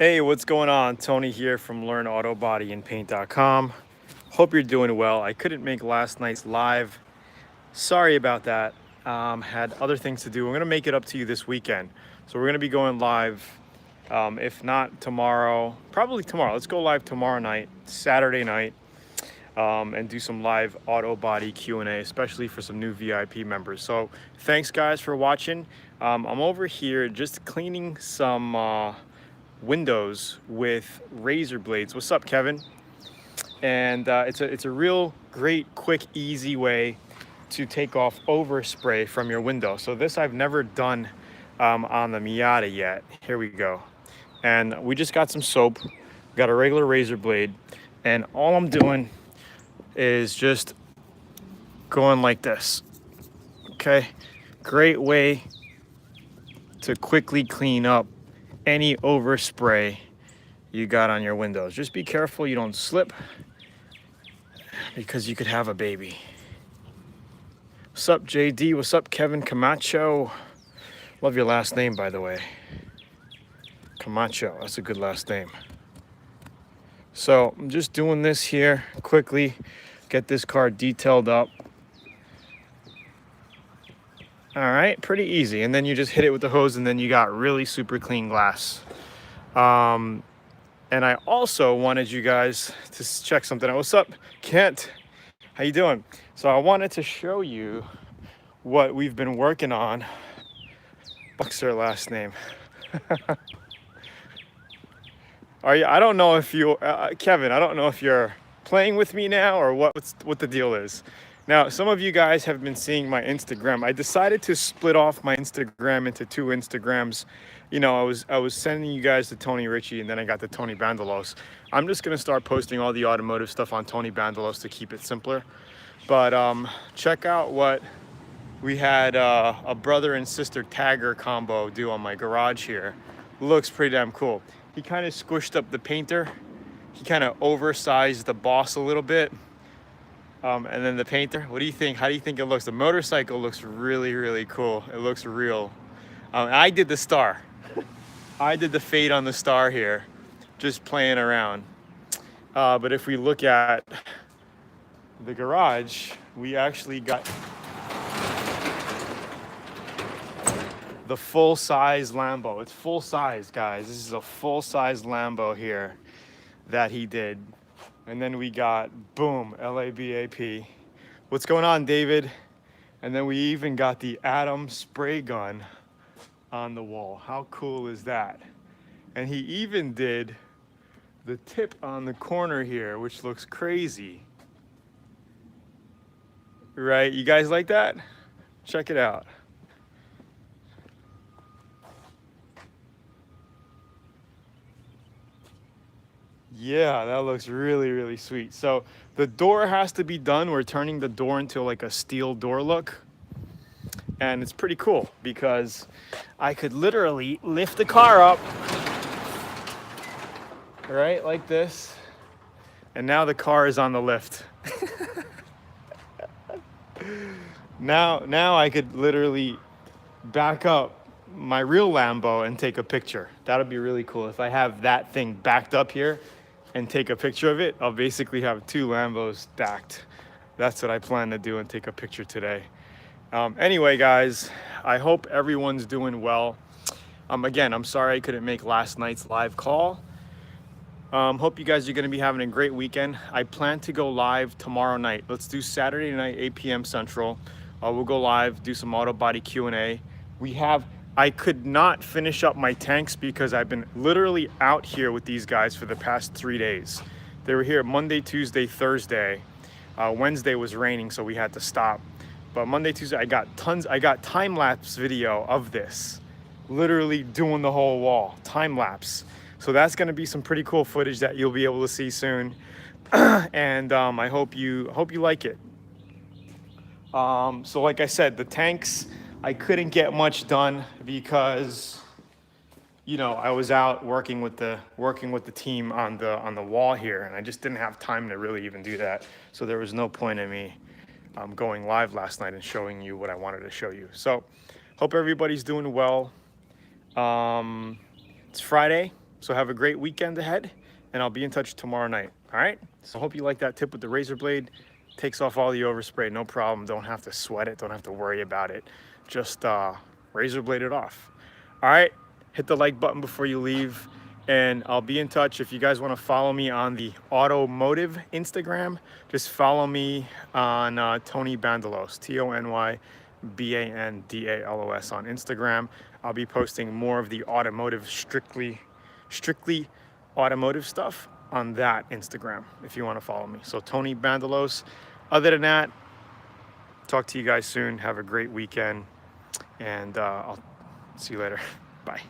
Hey, what's going on? Tony here from LearnAutoBodyAndPaint.com. Hope you're doing well. I couldn't make last night's live. Sorry about that. Had other things to do. I'm going to make it up to you this weekend. So we're going to be going live, if not tomorrow, probably tomorrow. Let's go live tomorrow night, Saturday night, and do some live auto body Q&A, especially for some new VIP members. So thanks, guys, for watching. I'm over here just cleaning some windows with razor blades. What's up, Kevin? And it's a real great, quick, easy way to take off overspray from your window. So this I've never done on the Miata yet. Here we go. And we just got some soap, got a regular razor blade, and all I'm doing is just going like this. Okay, great way to quickly clean up any overspray you got on your windows. Just be careful you don't slip because you could have a baby. What's up, JD? What's up, Kevin Camacho? Love your last name, by the way. Camacho, that's a good last name. So I'm just doing this here quickly, get this car detailed up. All right, pretty easy. And then you just hit it with the hose and then you got really super clean glass. And I also wanted you guys to check something out. What's up, Kent? How you doing? So I wanted to show you what we've been working on. What's their last name? Are you? I don't know if you, Kevin. I don't know if you're playing with me now or what the deal is. Now, some of you guys have been seeing my Instagram. I decided to split off my Instagram into two Instagrams. You know, I was sending you guys to Tony Ritchie, and then I got to Tony Bandelos. I'm just gonna start posting all the automotive stuff on Tony Bandelos to keep it simpler. But check out what we had a brother and sister tagger combo do on my garage here. Looks pretty damn cool. He kind of squished up the painter. He kind of oversized the boss a little bit. And then the painter, what do you think? How do you think it looks? The motorcycle looks really, really cool. It looks real. I did the star. I did the fade on the star here, just playing around. But if we look at the garage, we actually got the full-size Lambo. It's full-size, guys. This is a full-size Lambo here that he did. And then we got, boom, LABAP. What's going on, David? And then we even got the Atom spray gun on the wall. How cool is that? And he even did the tip on the corner here, which looks crazy. Right? You guys like that? Check it out. Yeah, that looks really, really sweet. So the door has to be done. We're turning the door into like a steel door look. And it's pretty cool because I could literally lift the car up, right, like this. And now the car is on the lift. Now I could literally back up my real Lambo and take a picture. That'll be really cool. If I have that thing backed up here and take a picture of it, I'll basically have two Lambos stacked. That's what I plan to do and take a picture today. Anyway, guys, I hope everyone's doing well. Again, I'm sorry I couldn't make last night's live call. Hope you guys are going to be having a great weekend. I plan to go live tomorrow night. Let's do Saturday night, 8 p.m. Central. We'll go live, do some auto body Q&A. I could not finish up my tanks because I've been literally out here with these guys for the past 3 days. They were here Monday, Tuesday, Thursday. Wednesday was raining, so we had to stop. But Monday, Tuesday, I got time-lapse video of this. Literally doing the whole wall, time-lapse. So that's gonna be some pretty cool footage that you'll be able to see soon. And I hope you like it. So like I said, the tanks, I couldn't get much done because, you know, I was out working with the team on the wall here, and I just didn't have time to really even do that. So there was no point in me going live last night and showing you what I wanted to show you. So hope everybody's doing well. It's Friday. So have a great weekend ahead, and I'll be in touch tomorrow night. All right? So I hope you like that tip with the razor blade. Takes off all the overspray, no problem. Don't have to sweat it, don't have to worry about it. Just razor blade it off. All right? Hit the like button before you leave, and I'll be in touch. If you guys want to follow me on the automotive Instagram, just follow me on Tony Bandalos, TonyBandalos on Instagram. I'll be posting more of the automotive, strictly automotive stuff on that Instagram if you want to follow me. So Tony Bandalos. Other than that, talk to you guys soon. Have a great weekend, and I'll see you later. Bye.